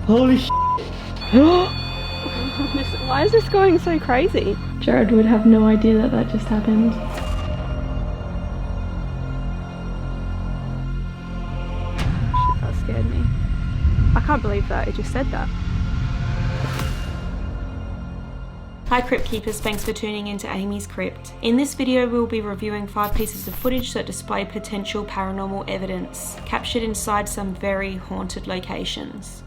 Holy sh**. Why is this going so crazy? Jared would have no idea that that just happened. Shit, that scared me. I can't believe that, it just said that. Hi Crypt Keepers, thanks for tuning into Amy's Crypt. In this video we'll be reviewing 5 pieces of footage that display potential paranormal evidence, captured inside some very haunted locations.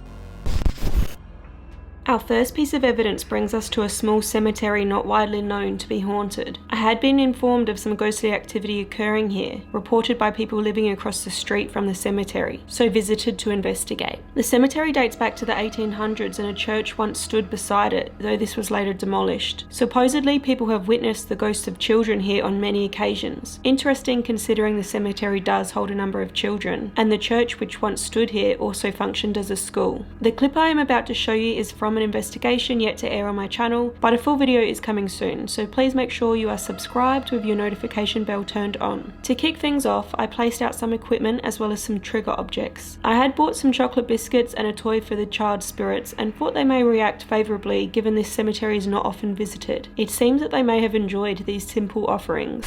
Our first piece of evidence brings us to a small cemetery not widely known to be haunted. I had been informed of some ghostly activity occurring here, reported by people living across the street from the cemetery, so visited to investigate. The cemetery dates back to the 1800s and a church once stood beside it, though this was later demolished. Supposedly people have witnessed the ghosts of children here on many occasions. Interesting considering the cemetery does hold a number of children, and the church which once stood here also functioned as a school. The clip I am about to show you is from an investigation yet to air on my channel, but a full video is coming soon, so please make sure you are subscribed with your notification bell turned on. To kick things off, I placed out some equipment as well as some trigger objects. I had bought some chocolate biscuits and a toy for the child spirits and thought they may react favourably given this cemetery is not often visited. It seems that they may have enjoyed these simple offerings.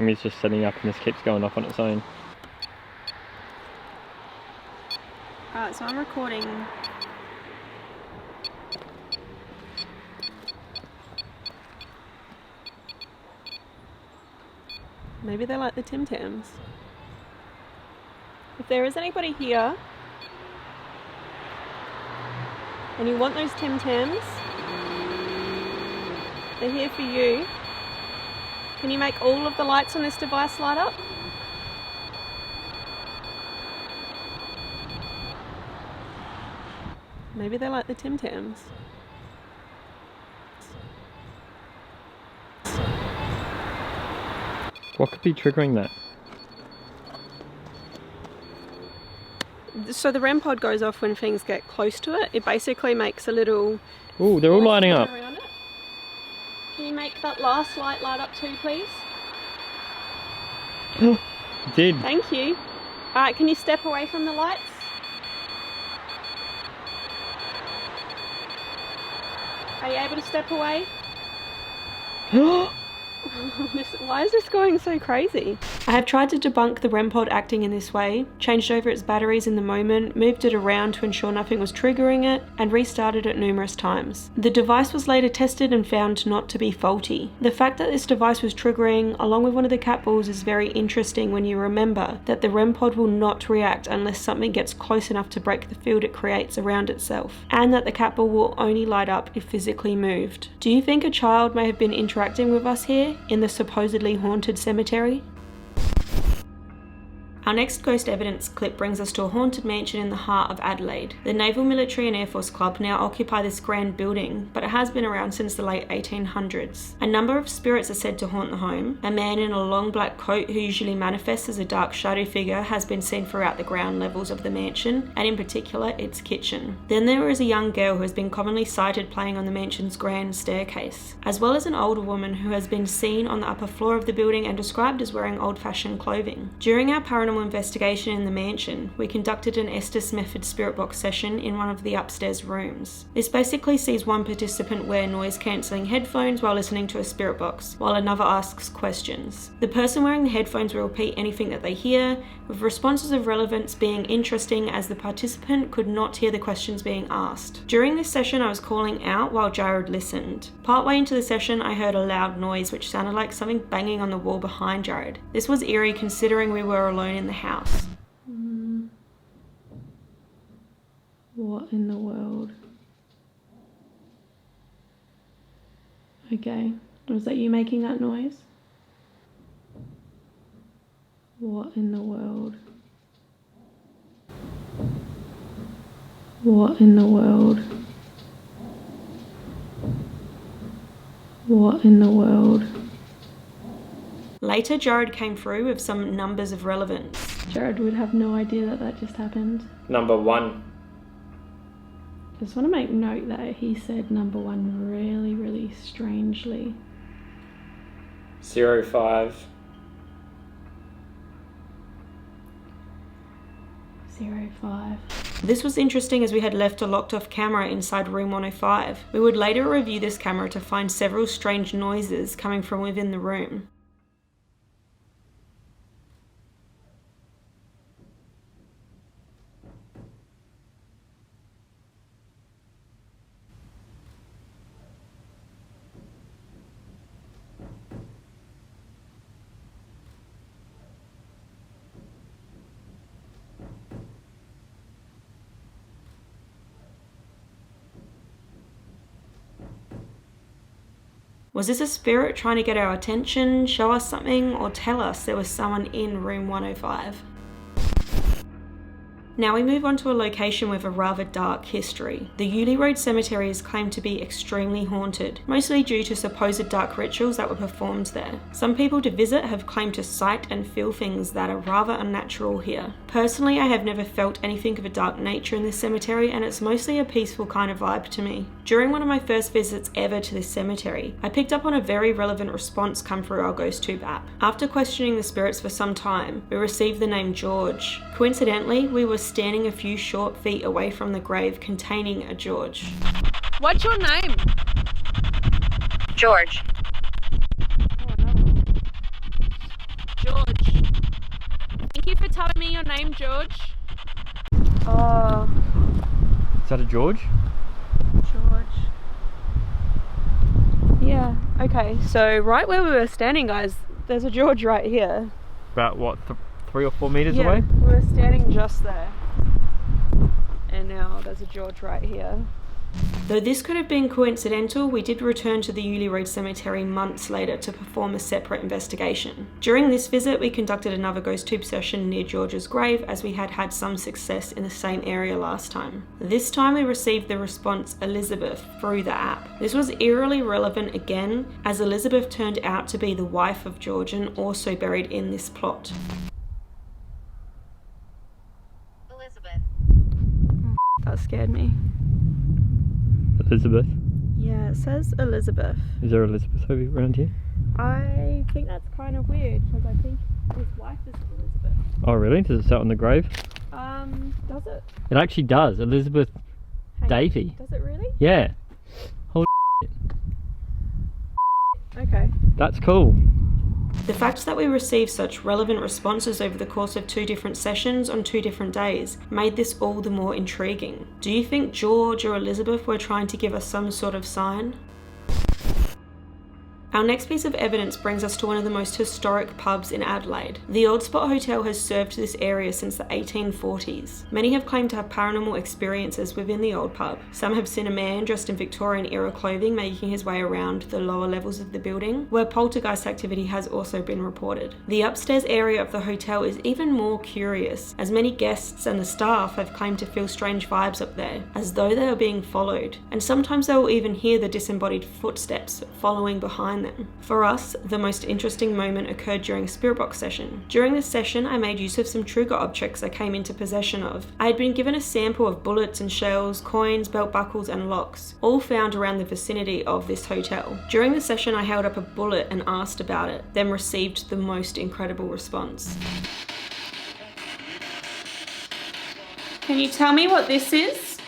Amy's just setting up and this keeps going off on its own. Alright, so I'm recording. Maybe they like the Tim Tams. If there is anybody here and you want those Tim Tams, they're here for you. Can you make all of the lights on this device light up? Maybe they like the Tim Tams. What could be triggering that? So the REM pod goes off when things get close to it. It basically makes a little... Ooh, they're all lighting up. Can you make that last light light up too, please? It did. Thank you. Alright, can you step away from the lights? Are you able to step away? Why is this going so crazy? I have tried to debunk the REM pod acting in this way, changed over its batteries in the moment, moved it around to ensure nothing was triggering it, and restarted it numerous times. The device was later tested and found not to be faulty. The fact that this device was triggering, along with one of the cat balls, is very interesting when you remember that the REM pod will not react unless something gets close enough to break the field it creates around itself, and that the cat ball will only light up if physically moved. Do you think a child may have been interacting with us here, in the supposedly haunted cemetery? Our next ghost evidence clip brings us to a haunted mansion in the heart of Adelaide. The Naval Military and Air Force Club now occupy this grand building, but it has been around since the late 1800s. A number of spirits are said to haunt the home. A man in a long black coat who usually manifests as a dark shadow figure has been seen throughout the ground levels of the mansion, and in particular its kitchen. Then there is a young girl who has been commonly sighted playing on the mansion's grand staircase, as well as an older woman who has been seen on the upper floor of the building and described as wearing old-fashioned clothing. During our paranormal investigation in the mansion, we conducted an Estes method spirit box session in one of the upstairs rooms. This basically sees one participant wear noise-cancelling headphones while listening to a spirit box, while another asks questions. The person wearing the headphones will repeat anything that they hear, with responses of relevance being interesting as the participant could not hear the questions being asked. During this session, I was calling out while Jared listened. Partway into the session, I heard a loud noise which sounded like something banging on the wall behind Jared. This was eerie considering we were alone in the house. What in the world? Okay, was that you making that noise? What in the world? What in the world? What in the world? Later, Jared came through with some numbers of relevance. Jared would have no idea that that just happened. Number 1. Just want to make note that he said number 1 really, really strangely. 05. 05. This was interesting as we had left a locked off camera inside room 105. We would later review this camera to find several strange noises coming from within the room. Was this a spirit trying to get our attention, show us something, or tell us there was someone in room 105? Now we move on to a location with a rather dark history. The Uni Road Cemetery is claimed to be extremely haunted, mostly due to supposed dark rituals that were performed there. Some people to visit have claimed to sight and feel things that are rather unnatural here. Personally, I have never felt anything of a dark nature in this cemetery, and it's mostly a peaceful kind of vibe to me. During one of my first visits ever to this cemetery, I picked up on a very relevant response come through our GhostTube app. After questioning the spirits for some time, we received the name George. Coincidentally, we were standing a few short feet away from the grave containing a George. What's your name? George. George. Thank you for telling me your name, George. Oh, Is that a George? George. Yeah, okay. So right where we were standing, guys, there's a George right here. About what, 3 or 4 meters Yeah, away? we were standing just there. And now there's a George right here. Though this could have been coincidental, we did return to the Uni Road Cemetery months later to perform a separate investigation. During this visit, we conducted another GhostTube session near George's grave, as we had had some success in the same area last time. This time we received the response Elizabeth through the app. This was eerily relevant again, as Elizabeth turned out to be the wife of George and also buried in this plot. Elizabeth. That scared me. Elizabeth. Yeah, it says Elizabeth. Is there Elizabeth over around here? I think that's kind of weird because I think his wife is Elizabeth. Oh really? Does it say it on the grave? Does it? It actually does. Elizabeth Hang on. Davey. Does it really? Yeah. Okay. That's cool. The fact that we received such relevant responses over the course of 2 different sessions on 2 different days made this all the more intriguing. Do you think George or Elizabeth were trying to give us some sort of sign? Our next piece of evidence brings us to one of the most historic pubs in Adelaide. The Old Spot Hotel has served this area since the 1840s. Many have claimed to have paranormal experiences within the old pub. Some have seen a man dressed in Victorian era clothing making his way around the lower levels of the building, where poltergeist activity has also been reported. The upstairs area of the hotel is even more curious, as many guests and the staff have claimed to feel strange vibes up there, as though they are being followed, and sometimes they will even hear the disembodied footsteps following behind them. For us, the most interesting moment occurred during a spirit box session. During this session, I made use of some trigger objects I came into possession of. I had been given a sample of bullets and shells, coins, belt buckles and locks, all found around the vicinity of this hotel. During the session, I held up a bullet and asked about it, then received the most incredible response. Can you tell me what this is?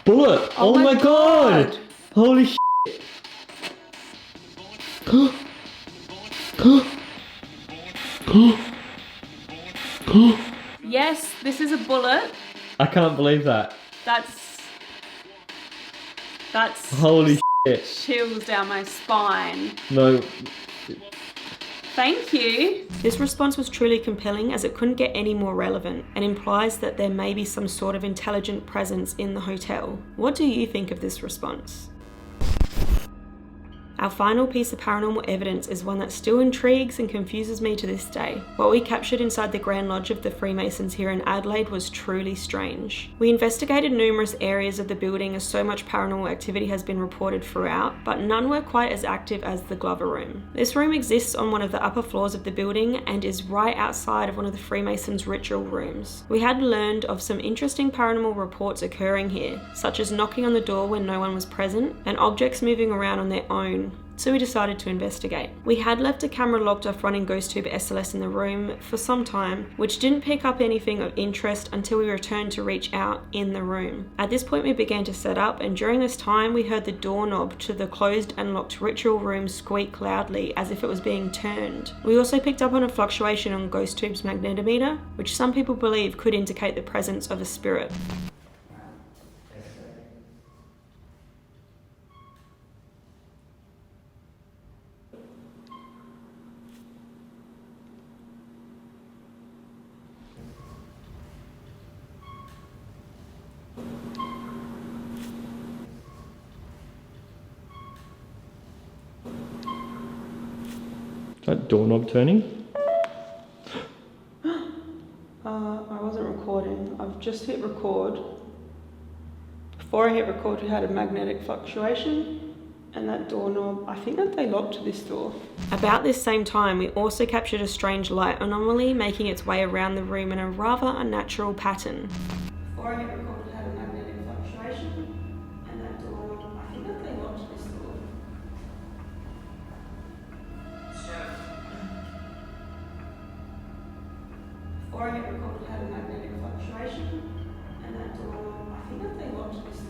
Bullet! Oh, my god! Holy shit! Yes, this is a bullet. I can't believe that. That's Holy shit. chills down my spine. No. Thank you. This response was truly compelling, as it couldn't get any more relevant and implies that there may be some sort of intelligent presence in the hotel. What do you think of this response? Our final piece of paranormal evidence is one that still intrigues and confuses me to this day. What we captured inside the Grand Lodge of the Freemasons here in Adelaide was truly strange. We investigated numerous areas of the building as so much paranormal activity has been reported throughout, but none were quite as active as the Glover Room. This room exists on one of the upper floors of the building and is right outside of one of the Freemasons' ritual rooms. We had learned of some interesting paranormal reports occurring here, such as knocking on the door when no one was present and objects moving around on their own, so we decided to investigate. We had left a camera locked off running ghost tube SLS in the room for some time, which didn't pick up anything of interest until we returned to reach out in the room. At this point we began to set up, and during this time we heard the doorknob to the closed and locked ritual room squeak loudly as if it was being turned. We also picked up on a fluctuation on ghost tube's magnetometer, which some people believe could indicate the presence of a spirit. That doorknob turning? I wasn't recording. I've just hit record. Before I hit record, we had a magnetic fluctuation, and that doorknob, I think that they locked this door. About this same time, we also captured a strange light anomaly making its way around the room in a rather unnatural pattern. Before I hit record, we had a magnetic fluctuation, and that doorknob, I think that they locked this door. Before I hit record, we had a magnetic fluctuation, and that doorknob, I think that they locked this door.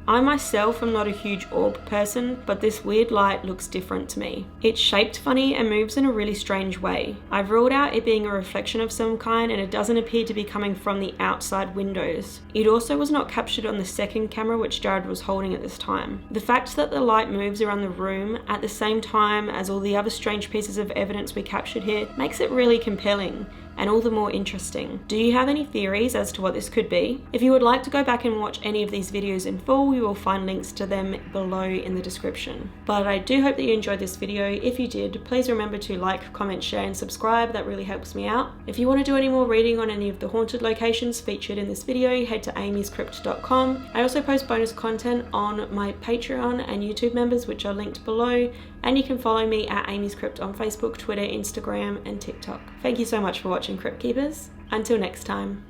I myself am not a huge orb person, but this weird light looks different to me. It's shaped funny and moves in a really strange way. I've ruled out it being a reflection of some kind, and it doesn't appear to be coming from the outside windows. It also was not captured on the second camera which Jared was holding at this time. The fact that the light moves around the room at the same time as all the other strange pieces of evidence we captured here makes it really compelling, and all the more interesting. Do you have any theories as to what this could be? If you would like to go back and watch any of these videos in full, you will find links to them below in the description. But I do hope that you enjoyed this video. If you did, please remember to like, comment, share and subscribe. That really helps me out. If you want to do any more reading on any of the haunted locations featured in this video, head to AmysCrypt.com. I also post bonus content on my Patreon and YouTube members, which are linked below, and you can follow me at AmysCrypt on Facebook, Twitter, Instagram and TikTok. Thank you so much for watching, Crypt Keepers. Until next time.